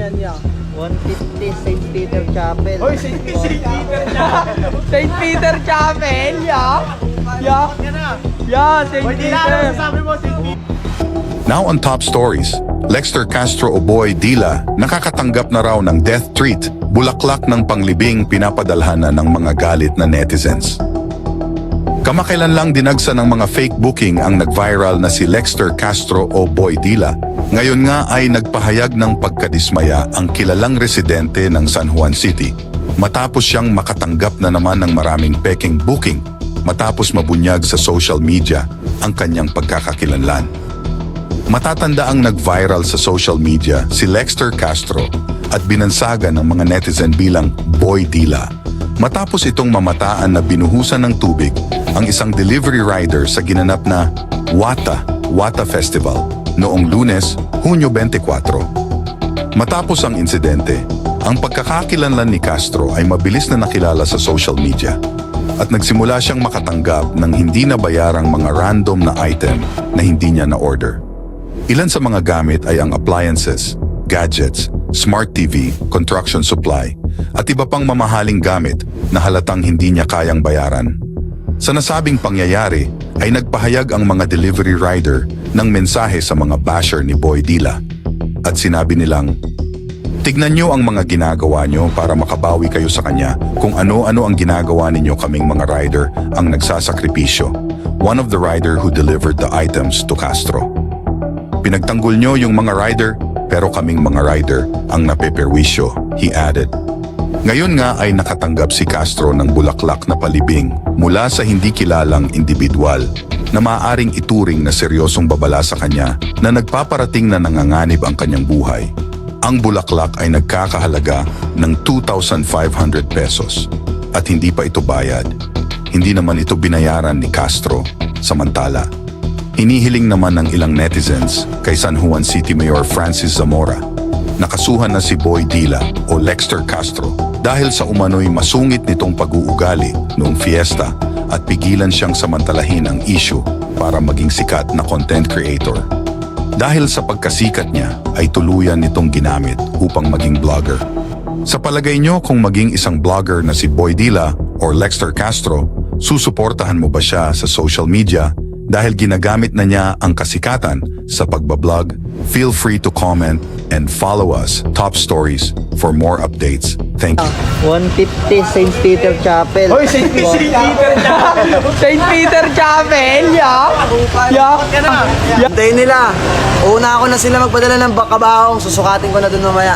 yan, ya? 150 St. Peter Chapel. Hoy, St. Peter Chapel! St. Peter Chapel, ya? Ya? Ya, St. Peter. Sabi mo, St. Peter. Now on Top Stories, Lexter Castro o Boy Dila nakakatanggap na raw ng death treat, bulaklak ng panglibing pinapadalhan na ng mga galit na netizens. Kamakailan lang dinagsa ng mga fake booking ang nag-viral na si Lexter Castro o Boy Dila. Ngayon nga ay nagpahayag ng pagkadismaya ang kilalang residente ng San Juan City matapos siyang makatanggap na naman ng maraming peking booking matapos mabunyag sa social media ang kanyang pagkakakilanlan. Matatanda ang nag-viral sa social media si Lexter Castro at binansagan ng mga netizen bilang Boy Dila matapos itong mamataan na binuhusan ng tubig ang isang delivery rider sa ginanap na Wata Festival noong Lunes, Hunyo 24. Matapos ang insidente, ang pagkakakilanlan ni Castro ay mabilis na nakilala sa social media at nagsimula siyang makatanggap ng hindi nabayarang mga random na item na hindi niya na-order. Ilan sa mga gamit ay ang appliances, gadgets, smart TV, construction supply, at iba pang mamahaling gamit na halatang hindi niya kayang bayaran. Sa nasabing pangyayari ay nagpahayag ang mga delivery rider ng mensahe sa mga basher ni Boy Dila. At sinabi nilang, "Tignan niyo ang mga ginagawa niyo para makabawi kayo sa kanya kung ano-ano ang ginagawa ninyo, kaming mga rider ang nagsasakripisyo." One of the rider who delivered the items to Castro. "Pinagtanggol niyo yung mga rider, pero kaming mga rider ang napeperwisyo," he added. Ngayon nga ay nakatanggap si Castro ng bulaklak na palibing mula sa hindi kilalang individual na maaaring ituring na seryosong babala sa kanya na nagpaparating na nanganganib ang kanyang buhay. Ang bulaklak ay nagkakahalaga ng 2,500 pesos at hindi pa ito bayad. Hindi naman ito binayaran ni Castro. Samantala, hinihiling naman ng ilang netizens kay San Juan City Mayor Francis Zamora nakasuhan na si Boy Dila o Lexter Castro dahil sa umano'y masungit nitong pag-uugali noong fiesta at pigilan siyang samantalahin ang issue para maging sikat na content creator. Dahil sa pagkasikat niya ay tuluyan nitong ginamit upang maging vlogger. Sa palagay nyo, kung maging isang vlogger na si Boy Dila or Lexter Castro, susuportahan mo ba siya sa social media dahil ginagamit na niya ang kasikatan sa pagbablog? Feel free to comment and follow us, Top Stories, for more updates. Thank you. 150 St. Peter Chapel. Hoy, St. Peter Chapel! St. Peter Chapel, ya? Ya? Hintayin nila. Una ako na sila magpadala ng bakabahong, susukatin ko na dun mamaya.